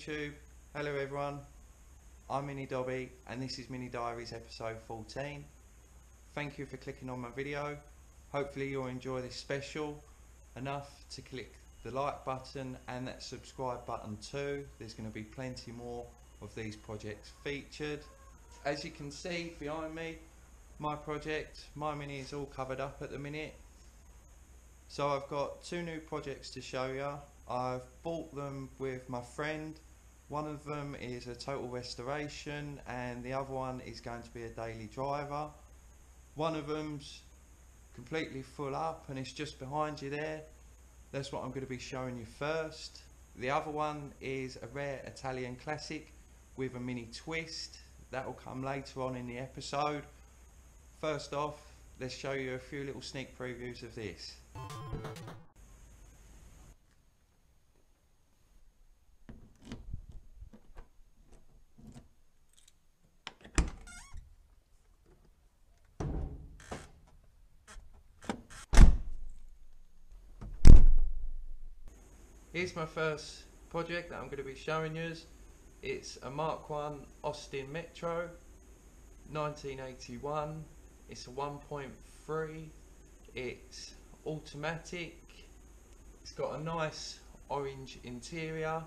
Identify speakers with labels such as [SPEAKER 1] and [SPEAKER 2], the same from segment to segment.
[SPEAKER 1] YouTube. Hello everyone, I'm Mini Dobby and this is Mini Diaries episode 14. Thank you for clicking on my video. Hopefully you'll enjoy this special enough to click the like button and that subscribe button too. There's going to be plenty more of these projects featured. As you can see behind me, my Mini is all covered up at the minute. So I've got two new projects to show you. I've bought them with my friend. One of them is a total restoration and the other one is going to be a daily driver. One of them's completely full up and it's just behind you there. That's what I'm going to be showing you first. The other one is a rare Italian classic with a mini twist. That will come later on in the episode. First off, let's show you a few little sneak previews of this. Here's my first project that I'm going to be showing you. It's a Mark 1 Austin Metro 1981. It's a 1.3. It's automatic. It's got a nice orange interior.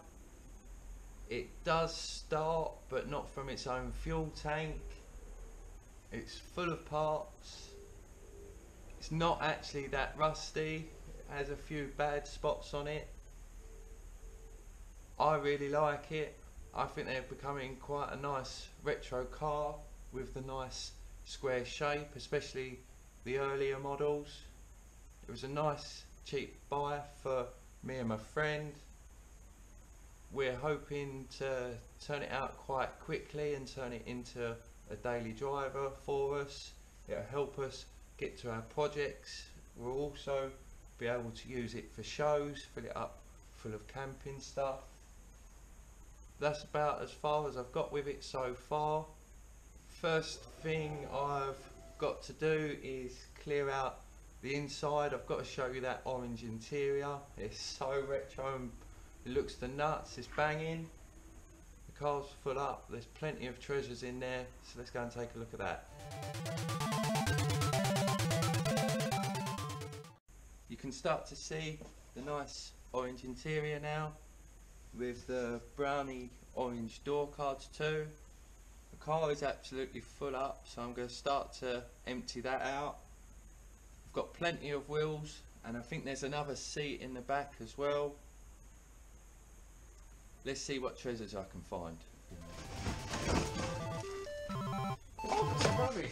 [SPEAKER 1] It does start but not from its own fuel tank. It's full of parts. It's not actually that rusty. It has a few bad spots on it. I really like it. I think they're becoming quite a nice retro car with the nice square shape, especially the earlier models. It was a nice cheap buy for me and my friend. We're hoping to turn it out quite quickly and turn it into a daily driver for us. It'll help us get to our projects. We'll also be able to use it for shows, fill it up full of camping stuff. That's about as far as I've got with it so far. First thing I've got to do is clear out the inside. I've got to show you that orange interior. It's so retro and it looks the nuts. It's banging. The car's full up. There's plenty of treasures in there. So let's go and take a look at that. You can start to see the nice orange interior now, with the browny orange door cards too. The car is absolutely full up, so I'm going to start to empty that out. I've got plenty of wheels and I think there's another seat in the back as well. Let's see what treasures I can find. Oh, it's rubbish!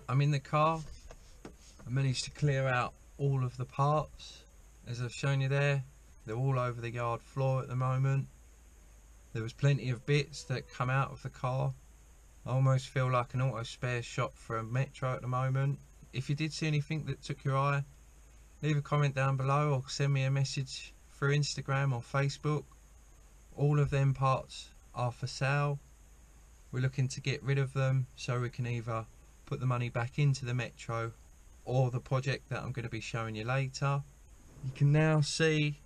[SPEAKER 1] I'm in the car. I managed to clear out all of the parts. As I've shown you there, they're all over the yard floor at the moment. There was plenty of bits that come out of the car. I almost feel like an auto spare shop for a Metro at the moment. If you did see anything that took your eye, leave a comment down below or send me a message through Instagram or Facebook. All of them parts are for sale. We're looking to get rid of them so we can either put the money back into the Metro or the project that I'm going to be showing you later. You can now see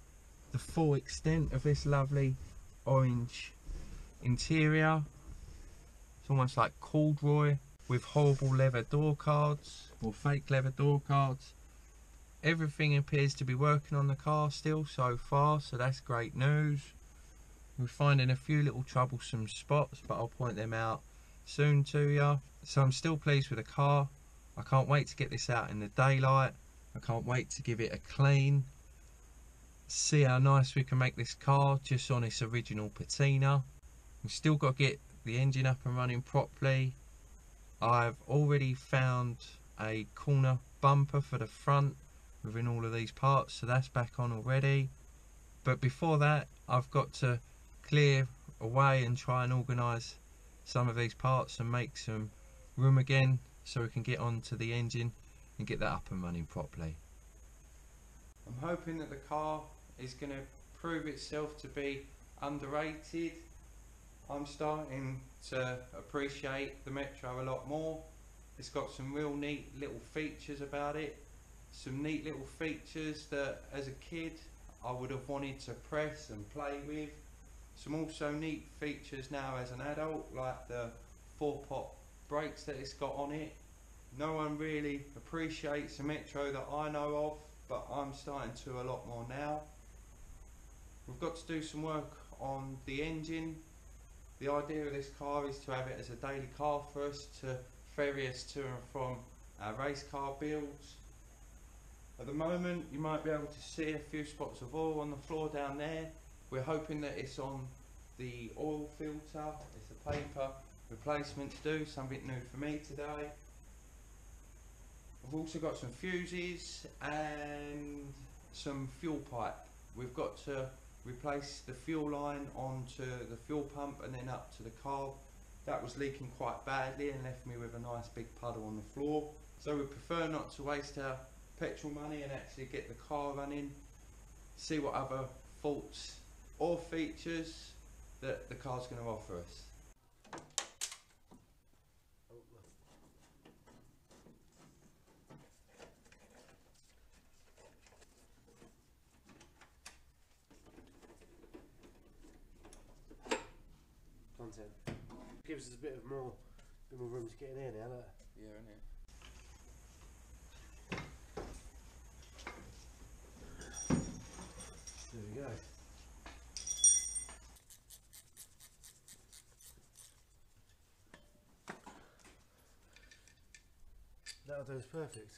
[SPEAKER 1] the full extent of this lovely orange interior. It's almost like corduroy with horrible leather door cards or fake leather door cards. Everything appears to be working on the car still so far, so that's great news. We're finding a few little troublesome spots, but I'll point them out soon to you. So I'm still pleased with the car. I can't wait to get this out in the daylight I can't wait to give it a clean, see how nice we can make this car just on its original patina. We've still got to get the engine up and running properly. I've already found a corner bumper for the front within all of these parts, so that's back on already. But before that, I've got to clear away and try and organise some of these parts and make some room again so we can get onto the engine and get that up and running properly. I'm hoping that the car is going to prove itself to be underrated. I'm starting to appreciate the Metro a lot more. It's got some real neat little features about it, some neat little features that as a kid I would have wanted to press and play with. Some also neat features now as an adult, like the 4-pot brakes that it's got on it. No one really appreciates a Metro that I know of, but I'm starting to a lot more now. We've got to do some work on the engine. The idea of this car is to have it as a daily car for us, to ferry us to and from our race car builds. At the moment you might be able to see a few spots of oil on the floor down there. We're hoping that it's on the oil filter. It's a paper replacement to do, something new for me today. We've also got some fuses and some fuel pipe. We've got to replace the fuel line onto the fuel pump and then up to the carb. That was leaking quite badly and left me with a nice big puddle on the floor. So we prefer not to waste our petrol money and actually get the car running, see what other faults or features that the car's going to offer us.
[SPEAKER 2] Content gives us a bit more room to get in here now. Look.
[SPEAKER 1] Yeah, innit?
[SPEAKER 2] There we go. That'll do us perfect.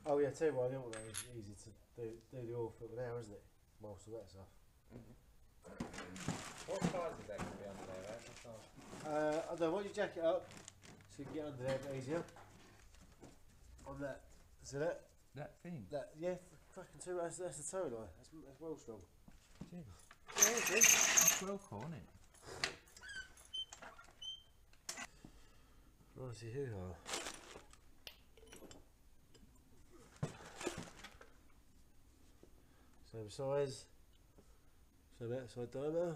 [SPEAKER 2] Oh yeah, tell you what, I don't want that. It's easy to do the oil filter now, isn't it? Whilst all that stuff.
[SPEAKER 1] What size is that going to be under there, right?
[SPEAKER 2] I don't know, why don't you jack it up so you can get under there a bit easier. On that, see that?
[SPEAKER 1] That thing?
[SPEAKER 2] That, yeah, fucking two, that's the tow line. That's well strong.
[SPEAKER 1] Jeez.
[SPEAKER 2] Yeah, it is.
[SPEAKER 1] That's well cool, isn't it?
[SPEAKER 2] Righty hoo-ha. Same size, same outside diameter,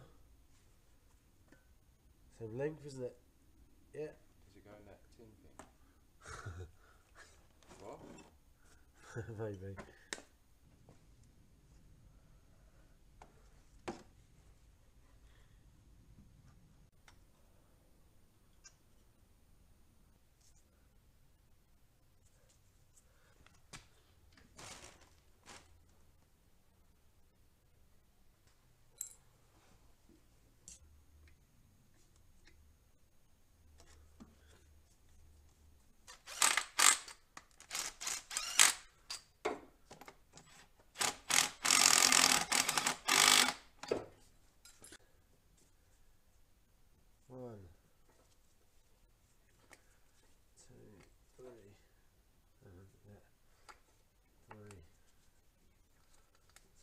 [SPEAKER 2] same length, isn't it? Yeah.
[SPEAKER 1] Does it go in that tin thing? What?
[SPEAKER 2] Maybe. One, two, three. Yeah. Three.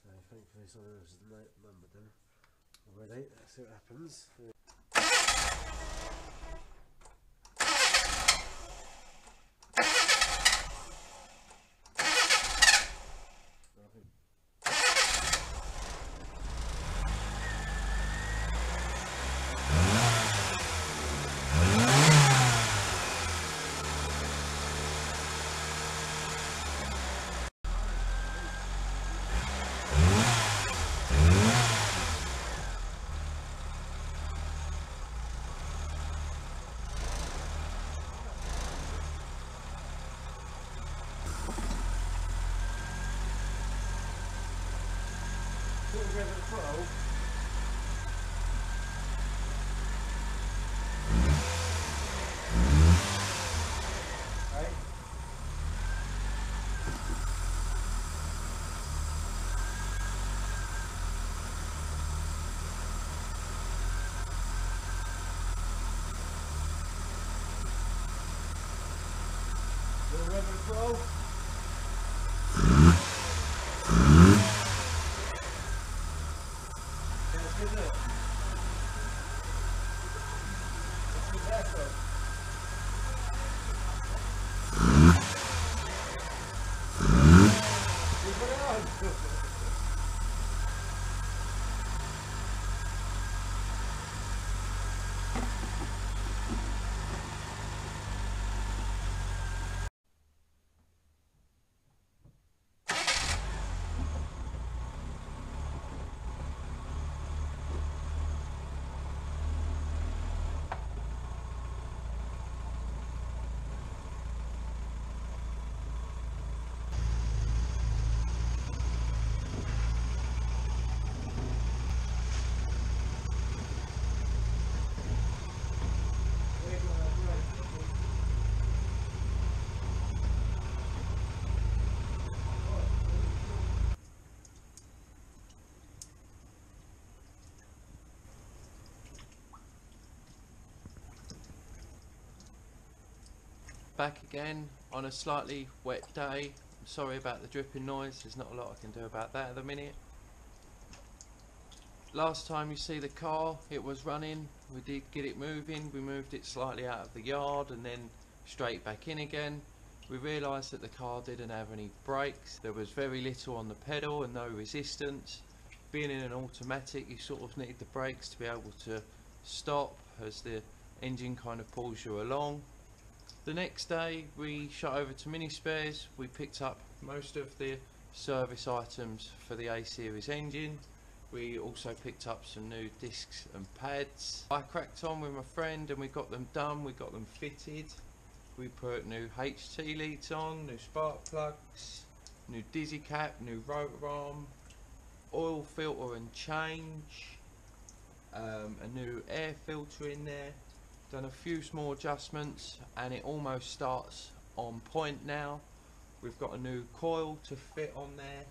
[SPEAKER 2] So thankfully something else is numbered then already. Let's see what happens. over the throttle. That's good, isn't it? That's good there, so. You put it on.
[SPEAKER 1] Back again on a slightly wet day. I'm sorry about the dripping noise, there's not a lot I can do about that at the minute. Last time you see the car, it was running, we did get it moving, we moved it slightly out of the yard and then straight back in again. We realised that the car didn't have any brakes, there was very little on the pedal and no resistance. Being in an automatic, you sort of need the brakes to be able to stop as the engine kind of pulls you along. The next day we shot over to Mini Spares, we picked up most of the service items for the A series engine. We also picked up some new discs and pads. I cracked on with my friend and we got them done, we got them fitted. We put new HT leads on, new spark plugs, new dizzy cap, new rotor arm, oil filter and change, a new air filter in there. Done a few small adjustments and it almost starts on point now. We've got a new coil to fit on there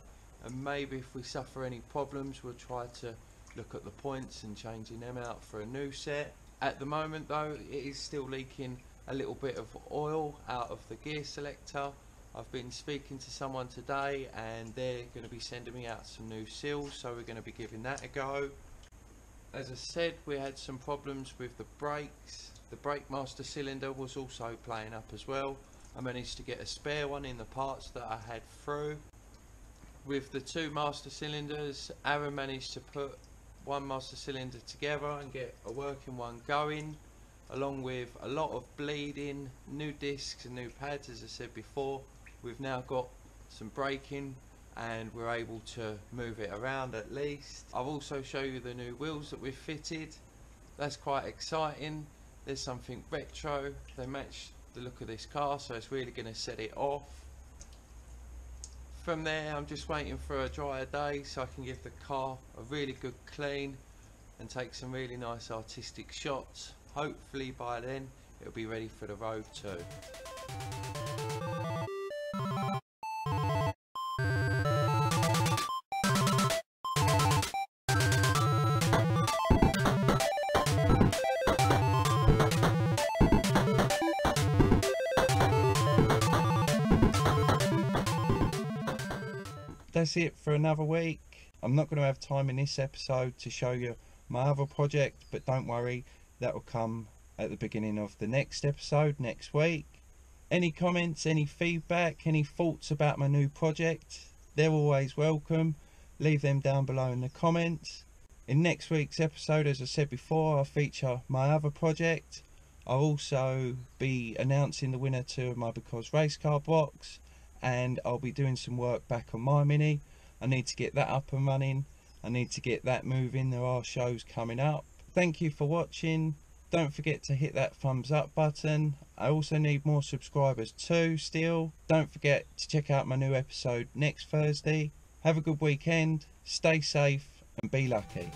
[SPEAKER 1] and maybe if we suffer any problems we'll try to look at the points and changing them out for a new set. At the moment though it is still leaking a little bit of oil out of the gear selector. I've been speaking to someone today and they're going to be sending me out some new seals, so we're going to be giving that a go. As I said, we had some problems with the brakes. The brake master cylinder was also playing up as well. I managed to get a spare one in the parts that I had through. With the two master cylinders, Aaron managed to put one master cylinder together and get a working one going, along with a lot of bleeding, new discs and new pads. As I said before, we've now got some braking and we're able to move it around at least. I'll also show you the new wheels that we've fitted. That's quite exciting. There's something retro, they match the look of this car, so it's really going to set it off. From there I'm just waiting for a drier day so I can give the car a really good clean and take some really nice artistic shots. Hopefully by then it'll be ready for the road too. That's it for another week. I'm not going to have time in this episode to show you my other project, but don't worry, that will come at the beginning of the next episode next week. Any comments, any feedback, any thoughts about my new project, they're always welcome. Leave them down below in the comments. In next week's episode, as I said before, I'll feature my other project. I'll also be announcing the winner to my Because Race Car box, and I'll be doing some work back on my Mini. I need to get that up and running. I need to get that moving. There are shows coming up. Thank you for watching. Don't forget to hit that thumbs up button. I also need more subscribers too still. Don't forget to check out my new episode next Thursday. Have a good weekend, stay safe and be lucky.